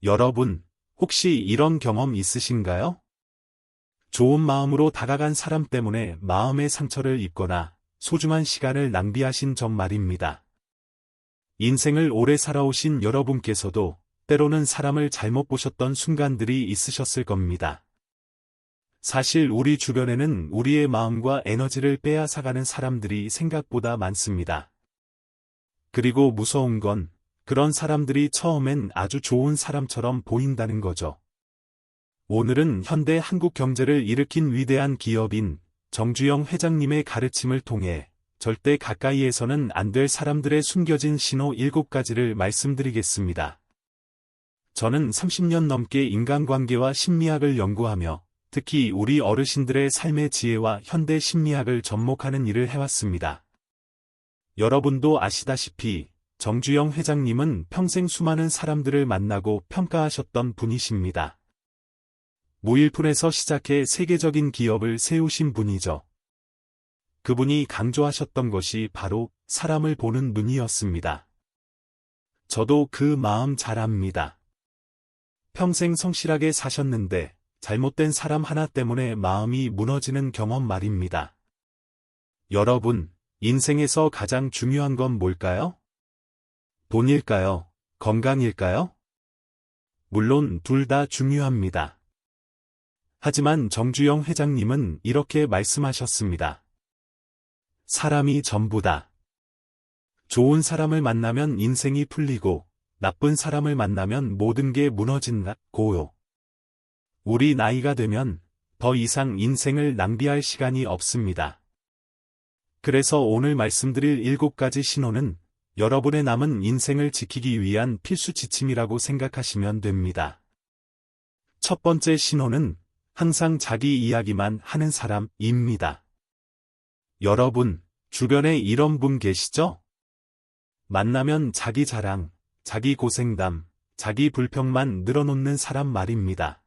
여러분, 혹시 이런 경험 있으신가요? 좋은 마음으로 다가간 사람 때문에 마음의 상처를 입거나 소중한 시간을 낭비하신 적 말입니다. 인생을 오래 살아오신 여러분께서도 때로는 사람을 잘못 보셨던 순간들이 있으셨을 겁니다. 사실 우리 주변에는 우리의 마음과 에너지를 빼앗아가는 사람들이 생각보다 많습니다. 그리고 무서운 건 그런 사람들이 처음엔 아주 좋은 사람처럼 보인다는 거죠. 오늘은 현대 한국 경제를 일으킨 위대한 기업인 정주영 회장님의 가르침을 통해 절대 가까이에서는 안 될 사람들의 숨겨진 신호 7가지를 말씀드리겠습니다. 저는 30년 넘게 인간관계와 심리학을 연구하며 특히 우리 어르신들의 삶의 지혜와 현대 심리학을 접목하는 일을 해왔습니다. 여러분도 아시다시피 정주영 회장님은 평생 수많은 사람들을 만나고 평가하셨던 분이십니다. 무일푼에서 시작해 세계적인 기업을 세우신 분이죠. 그분이 강조하셨던 것이 바로 사람을 보는 눈이었습니다. 저도 그 마음 잘 압니다. 평생 성실하게 사셨는데 잘못된 사람 하나 때문에 마음이 무너지는 경험 말입니다. 여러분, 인생에서 가장 중요한 건 뭘까요? 돈일까요? 건강일까요? 물론 둘 다 중요합니다. 하지만 정주영 회장님은 이렇게 말씀하셨습니다. 사람이 전부다. 좋은 사람을 만나면 인생이 풀리고 나쁜 사람을 만나면 모든 게 무너진다고요. 우리 나이가 되면 더 이상 인생을 낭비할 시간이 없습니다. 그래서 오늘 말씀드릴 7가지 신호는 여러분의 남은 인생을 지키기 위한 필수 지침이라고 생각하시면 됩니다. 첫 번째 신호는 항상 자기 이야기만 하는 사람입니다. 여러분, 주변에 이런 분 계시죠? 만나면 자기 자랑, 자기 고생담, 자기 불평만 늘어놓는 사람 말입니다.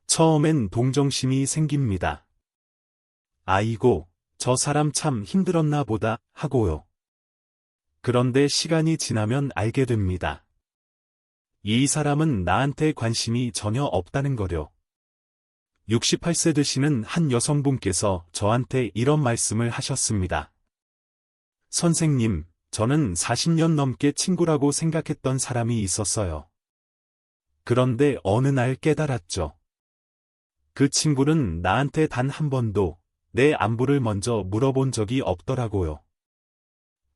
처음엔 동정심이 생깁니다. 아이고, 저 사람 참 힘들었나 보다 하고요. 그런데 시간이 지나면 알게 됩니다. 이 사람은 나한테 관심이 전혀 없다는 거요. 68세 되시는 한 여성분께서 저한테 이런 말씀을 하셨습니다. 선생님, 저는 40년 넘게 친구라고 생각했던 사람이 있었어요. 그런데 어느 날 깨달았죠. 그 친구는 나한테 단 한 번도 내 안부를 먼저 물어본 적이 없더라고요.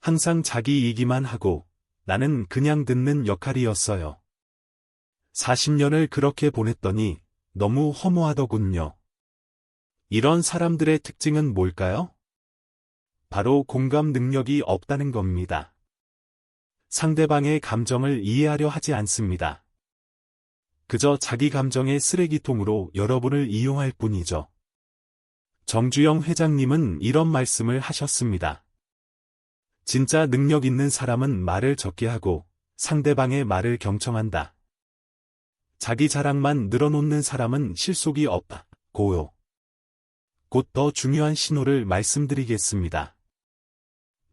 항상 자기 얘기만 하고 나는 그냥 듣는 역할이었어요. 40년을 그렇게 보냈더니 너무 허무하더군요. 이런 사람들의 특징은 뭘까요? 바로 공감 능력이 없다는 겁니다. 상대방의 감정을 이해하려 하지 않습니다. 그저 자기 감정의 쓰레기통으로 여러분을 이용할 뿐이죠. 정주영 회장님은 이런 말씀을 하셨습니다. 진짜 능력 있는 사람은 말을 적게 하고 상대방의 말을 경청한다. 자기 자랑만 늘어놓는 사람은 실속이 없다. 고요. 곧 더 중요한 신호를 말씀드리겠습니다.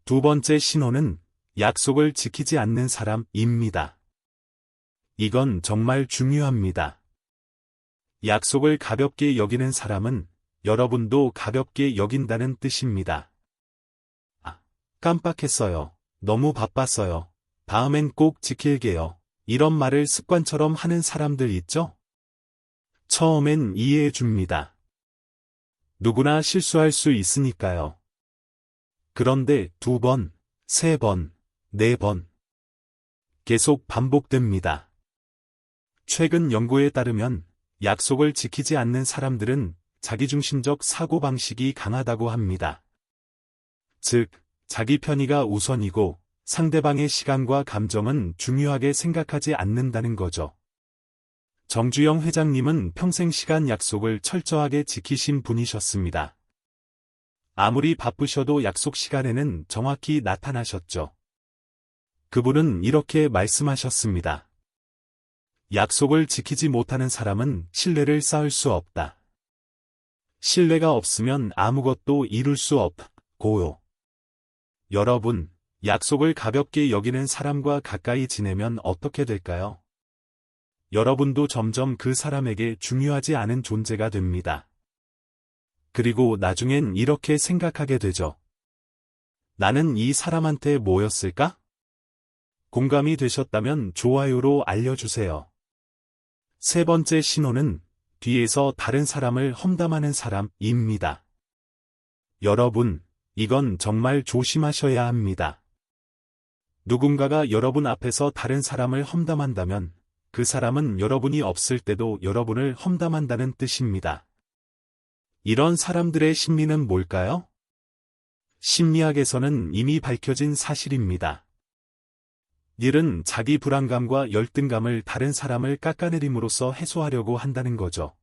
두 번째 신호는 약속을 지키지 않는 사람입니다. 이건 정말 중요합니다. 약속을 가볍게 여기는 사람은 여러분도 가볍게 여긴다는 뜻입니다. 깜빡했어요. 너무 바빴어요. 다음엔 꼭 지킬게요. 이런 말을 습관처럼 하는 사람들 있죠? 처음엔 이해해 줍니다. 누구나 실수할 수 있으니까요. 그런데 2번, 3번, 4번 계속 반복됩니다. 최근 연구에 따르면 약속을 지키지 않는 사람들은 자기중심적 사고방식이 강하다고 합니다. 즉, 자기 편의가 우선이고 상대방의 시간과 감정은 중요하게 생각하지 않는다는 거죠. 정주영 회장님은 평생 시간 약속을 철저하게 지키신 분이셨습니다. 아무리 바쁘셔도 약속 시간에는 정확히 나타나셨죠. 그분은 이렇게 말씀하셨습니다. 약속을 지키지 못하는 사람은 신뢰를 쌓을 수 없다. 신뢰가 없으면 아무것도 이룰 수 없고요. 여러분, 약속을 가볍게 여기는 사람과 가까이 지내면 어떻게 될까요? 여러분도 점점 그 사람에게 중요하지 않은 존재가 됩니다. 그리고 나중엔 이렇게 생각하게 되죠. 나는 이 사람한테 뭐였을까? 공감이 되셨다면 좋아요로 알려주세요. 세 번째 신호는 뒤에서 다른 사람을 험담하는 사람입니다. 여러분, 이건 정말 조심하셔야 합니다. 누군가가 여러분 앞에서 다른 사람을 험담한다면 그 사람은 여러분이 없을 때도 여러분을 험담한다는 뜻입니다. 이런 사람들의 심리는 뭘까요? 심리학에서는 이미 밝혀진 사실입니다. 일은 자기 불안감과 열등감을 다른 사람을 깎아내림으로써 해소하려고 한다는 거죠.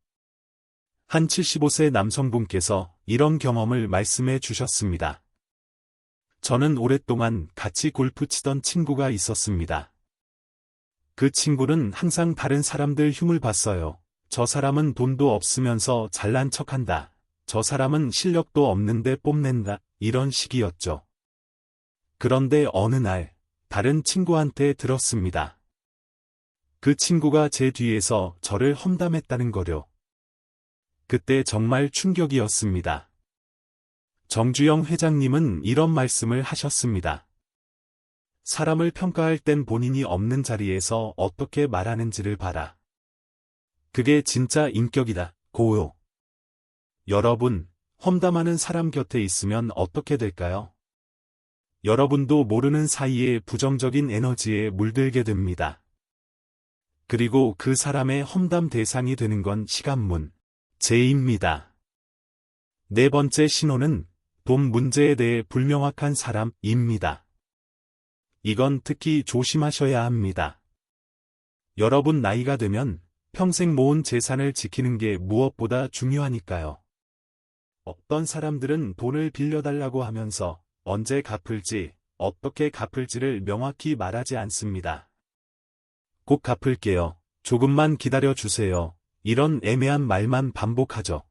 한 75세 남성분께서 이런 경험을 말씀해 주셨습니다. 저는 오랫동안 같이 골프 치던 친구가 있었습니다. 그 친구는 항상 다른 사람들 흉을 봤어요. 저 사람은 돈도 없으면서 잘난 척한다. 저 사람은 실력도 없는데 뽐낸다. 이런 식이었죠. 그런데 어느 날 다른 친구한테 들었습니다. 그 친구가 제 뒤에서 저를 험담했다는 거요. 그때 정말 충격이었습니다. 정주영 회장님은 이런 말씀을 하셨습니다. 사람을 평가할 땐 본인이 없는 자리에서 어떻게 말하는지를 봐라. 그게 진짜 인격이다. 고요. 여러분, 험담하는 사람 곁에 있으면 어떻게 될까요? 여러분도 모르는 사이에 부정적인 에너지에 물들게 됩니다. 그리고 그 사람의 험담 대상이 되는 건 시간문제입니다. 네 번째 신호는 돈 문제에 대해 불명확한 사람입니다. 이건 특히 조심하셔야 합니다. 여러분 나이가 되면 평생 모은 재산을 지키는 게 무엇보다 중요하니까요. 어떤 사람들은 돈을 빌려달라고 하면서 언제 갚을지, 어떻게 갚을지를 명확히 말하지 않습니다. 꼭 갚을게요. 조금만 기다려주세요. 이런 애매한 말만 반복하죠.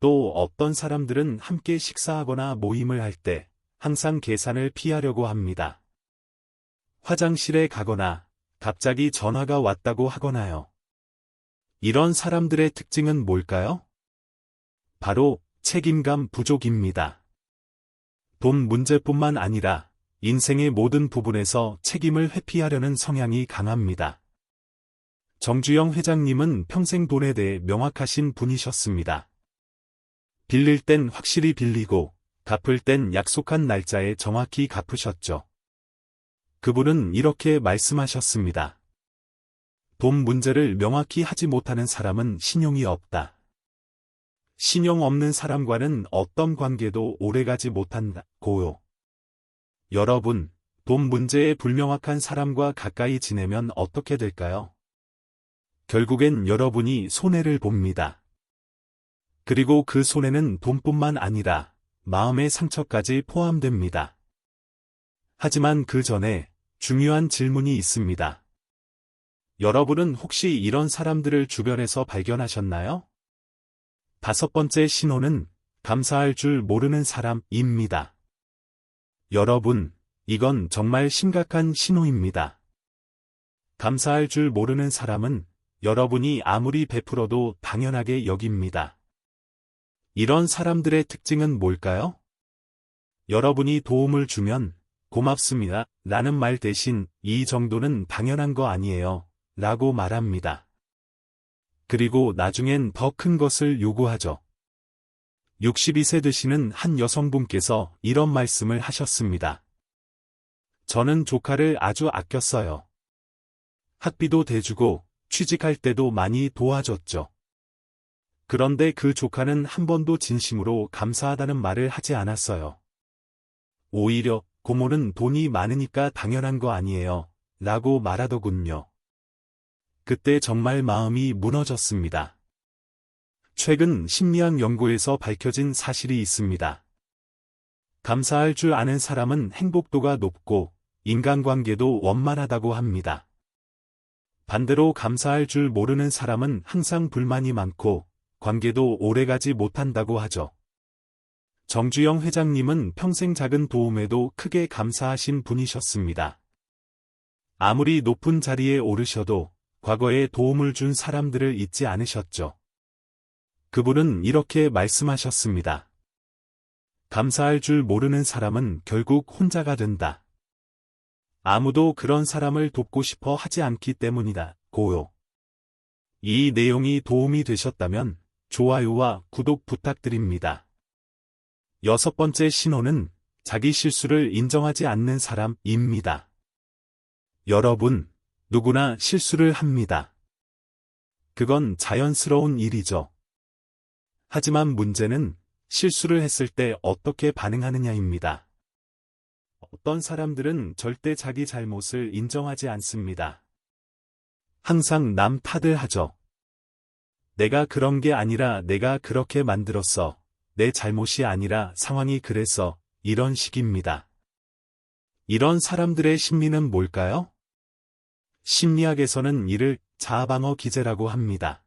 또 어떤 사람들은 함께 식사하거나 모임을 할 때 항상 계산을 피하려고 합니다. 화장실에 가거나 갑자기 전화가 왔다고 하거나요. 이런 사람들의 특징은 뭘까요? 바로 책임감 부족입니다. 돈 문제뿐만 아니라 인생의 모든 부분에서 책임을 회피하려는 성향이 강합니다. 정주영 회장님은 평생 돈에 대해 명확하신 분이셨습니다. 빌릴 땐 확실히 빌리고 갚을 땐 약속한 날짜에 정확히 갚으셨죠. 그분은 이렇게 말씀하셨습니다. 돈 문제를 명확히 하지 못하는 사람은 신용이 없다. 신용 없는 사람과는 어떤 관계도 오래가지 못한다. 고요. 여러분, 돈 문제에 불명확한 사람과 가까이 지내면 어떻게 될까요? 결국엔 여러분이 손해를 봅니다. 그리고 그 손해는 돈뿐만 아니라 마음의 상처까지 포함됩니다. 하지만 그 전에 중요한 질문이 있습니다. 여러분은 혹시 이런 사람들을 주변에서 발견하셨나요? 다섯 번째 신호는 감사할 줄 모르는 사람입니다. 여러분, 이건 정말 심각한 신호입니다. 감사할 줄 모르는 사람은 여러분이 아무리 베풀어도 당연하게 여깁니다. 이런 사람들의 특징은 뭘까요? 여러분이 도움을 주면 고맙습니다. 라는 말 대신 이 정도는 당연한 거 아니에요. 라고 말합니다. 그리고 나중엔 더 큰 것을 요구하죠. 62세 되시는 한 여성분께서 이런 말씀을 하셨습니다. 저는 조카를 아주 아꼈어요. 학비도 대주고 취직할 때도 많이 도와줬죠. 그런데 그 조카는 한 번도 진심으로 감사하다는 말을 하지 않았어요. 오히려 고모는 돈이 많으니까 당연한 거 아니에요. 라고 말하더군요. 그때 정말 마음이 무너졌습니다. 최근 심리학 연구에서 밝혀진 사실이 있습니다. 감사할 줄 아는 사람은 행복도가 높고 인간관계도 원만하다고 합니다. 반대로 감사할 줄 모르는 사람은 항상 불만이 많고 관계도 오래가지 못한다고 하죠. 정주영 회장님은 평생 작은 도움에도 크게 감사하신 분이셨습니다. 아무리 높은 자리에 오르셔도 과거에 도움을 준 사람들을 잊지 않으셨죠. 그분은 이렇게 말씀하셨습니다. 감사할 줄 모르는 사람은 결국 혼자가 된다. 아무도 그런 사람을 돕고 싶어 하지 않기 때문이다. 고요. 이 내용이 도움이 되셨다면 좋아요와 구독 부탁드립니다. 6번째 신호는 자기 실수를 인정하지 않는 사람입니다. 여러분, 누구나 실수를 합니다. 그건 자연스러운 일이죠. 하지만 문제는 실수를 했을 때 어떻게 반응하느냐입니다. 어떤 사람들은 절대 자기 잘못을 인정하지 않습니다. 항상 남 탓을 하죠. 내가 그런 게 아니라 내가 그렇게 만들었어. 내 잘못이 아니라 상황이 그래서 이런 식입니다. 이런 사람들의 심리는 뭘까요? 심리학에서는 이를 자아방어 기제라고 합니다.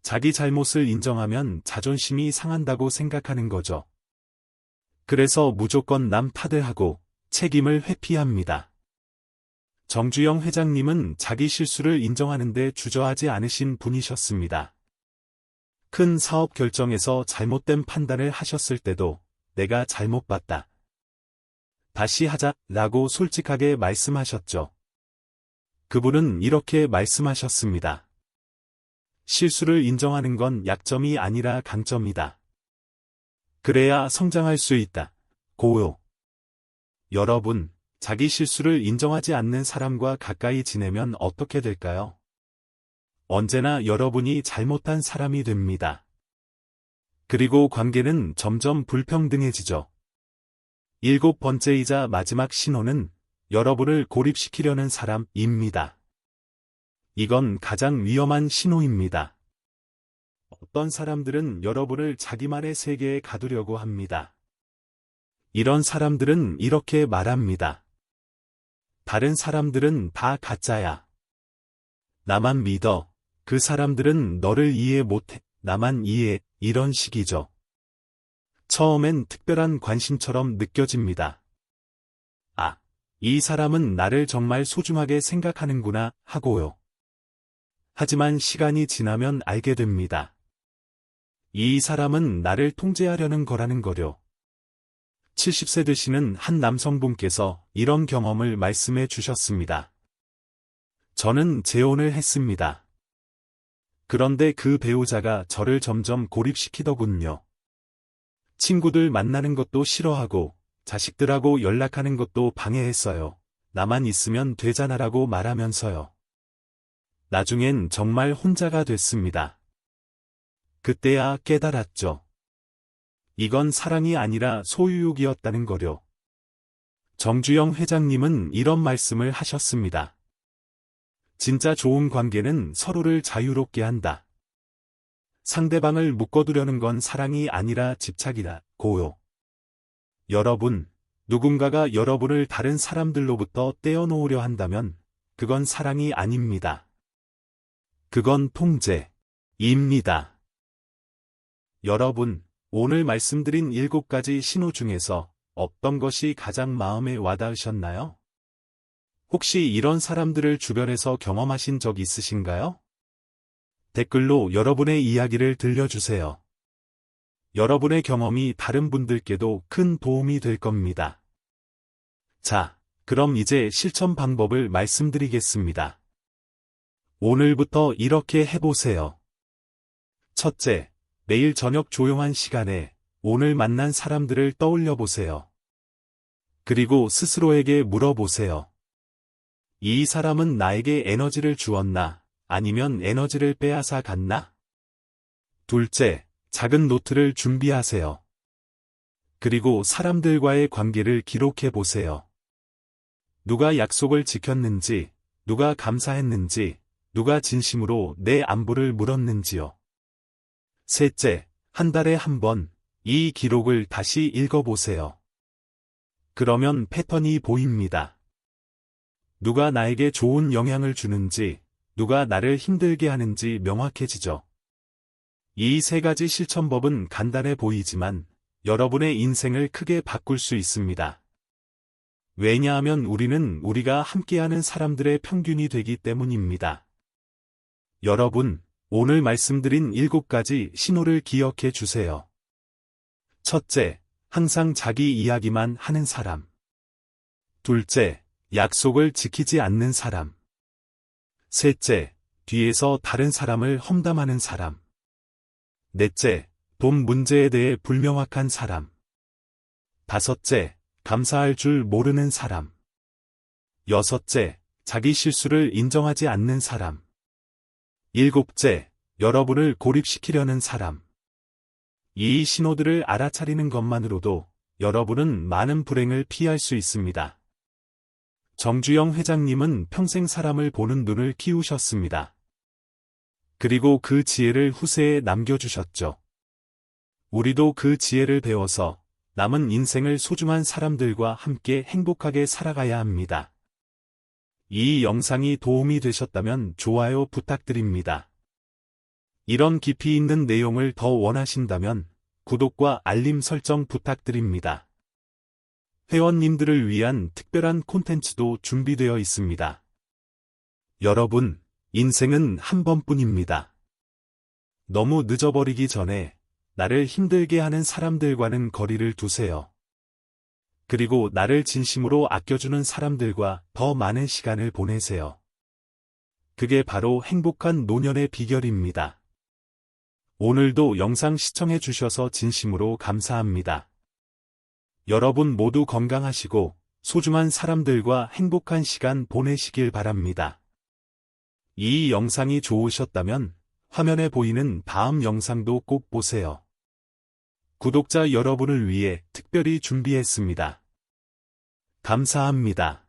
자기 잘못을 인정하면 자존심이 상한다고 생각하는 거죠. 그래서 무조건 남 탓을 하고 책임을 회피합니다. 정주영 회장님은 자기 실수를 인정하는데 주저하지 않으신 분이셨습니다. 큰 사업 결정에서 잘못된 판단을 하셨을 때도 내가 잘못 봤다. 다시 하자라고 솔직하게 말씀하셨죠. 그분은 이렇게 말씀하셨습니다. 실수를 인정하는 건 약점이 아니라 강점이다. 그래야 성장할 수 있다. 고요. 여러분, 자기 실수를 인정하지 않는 사람과 가까이 지내면 어떻게 될까요? 언제나 여러분이 잘못한 사람이 됩니다. 그리고 관계는 점점 불평등해지죠. 7번째이자 마지막 신호는 여러분을 고립시키려는 사람입니다. 이건 가장 위험한 신호입니다. 어떤 사람들은 여러분을 자기만의 세계에 가두려고 합니다. 이런 사람들은 이렇게 말합니다. 다른 사람들은 다 가짜야. 나만 믿어. 그 사람들은 너를 이해 못해. 나만 이해해. 이런 식이죠. 처음엔 특별한 관심처럼 느껴집니다. 아, 이 사람은 나를 정말 소중하게 생각하는구나 하고요. 하지만 시간이 지나면 알게 됩니다. 이 사람은 나를 통제하려는 거라는 거요. 70세 되시는 한 남성분께서 이런 경험을 말씀해 주셨습니다. 저는 재혼을 했습니다. 그런데 그 배우자가 저를 점점 고립시키더군요. 친구들 만나는 것도 싫어하고 자식들하고 연락하는 것도 방해했어요. 나만 있으면 되잖아라고 말하면서요. 나중엔 정말 혼자가 됐습니다. 그때야 깨달았죠. 이건 사랑이 아니라 소유욕이었다는 거요. 정주영 회장님은 이런 말씀을 하셨습니다. 진짜 좋은 관계는 서로를 자유롭게 한다. 상대방을 묶어두려는 건 사랑이 아니라 집착이다. 고요. 여러분, 누군가가 여러분을 다른 사람들로부터 떼어놓으려 한다면 그건 사랑이 아닙니다. 그건 통제입니다. 여러분, 오늘 말씀드린 7가지 신호 중에서 어떤 것이 가장 마음에 와닿으셨나요? 혹시 이런 사람들을 주변에서 경험하신 적 있으신가요? 댓글로 여러분의 이야기를 들려주세요. 여러분의 경험이 다른 분들께도 큰 도움이 될 겁니다. 자, 그럼 이제 실천 방법을 말씀드리겠습니다. 오늘부터 이렇게 해보세요. 첫째, 매일 저녁 조용한 시간에 오늘 만난 사람들을 떠올려 보세요. 그리고 스스로에게 물어보세요. 이 사람은 나에게 에너지를 주었나, 아니면 에너지를 빼앗아 갔나? 둘째, 작은 노트를 준비하세요. 그리고 사람들과의 관계를 기록해 보세요. 누가 약속을 지켰는지, 누가 감사했는지, 누가 진심으로 내 안부를 물었는지요. 셋째, 한 달에 한 번 이 기록을 다시 읽어보세요. 그러면 패턴이 보입니다. 누가 나에게 좋은 영향을 주는지, 누가 나를 힘들게 하는지 명확해지죠. 이 3가지 실천법은 간단해 보이지만 여러분의 인생을 크게 바꿀 수 있습니다. 왜냐하면 우리는 우리가 함께하는 사람들의 평균이 되기 때문입니다. 여러분, 오늘 말씀드린 7가지 신호를 기억해 주세요. 첫째, 항상 자기 이야기만 하는 사람. 둘째, 약속을 지키지 않는 사람. 셋째, 뒤에서 다른 사람을 험담하는 사람. 넷째, 돈 문제에 대해 불명확한 사람. 다섯째, 감사할 줄 모르는 사람. 여섯째, 자기 실수를 인정하지 않는 사람. 일곱째, 여러분을 고립시키려는 사람. 이 신호들을 알아차리는 것만으로도 여러분은 많은 불행을 피할 수 있습니다. 정주영 회장님은 평생 사람을 보는 눈을 키우셨습니다. 그리고 그 지혜를 후세에 남겨주셨죠. 우리도 그 지혜를 배워서 남은 인생을 소중한 사람들과 함께 행복하게 살아가야 합니다. 이 영상이 도움이 되셨다면 좋아요 부탁드립니다. 이런 깊이 있는 내용을 더 원하신다면 구독과 알림 설정 부탁드립니다. 회원님들을 위한 특별한 콘텐츠도 준비되어 있습니다. 여러분, 인생은 한 번뿐입니다. 너무 늦어버리기 전에 나를 힘들게 하는 사람들과는 거리를 두세요. 그리고 나를 진심으로 아껴주는 사람들과 더 많은 시간을 보내세요. 그게 바로 행복한 노년의 비결입니다. 오늘도 영상 시청해 주셔서 진심으로 감사합니다. 여러분 모두 건강하시고 소중한 사람들과 행복한 시간 보내시길 바랍니다. 이 영상이 좋으셨다면 화면에 보이는 다음 영상도 꼭 보세요. 구독자 여러분을 위해 특별히 준비했습니다. 감사합니다.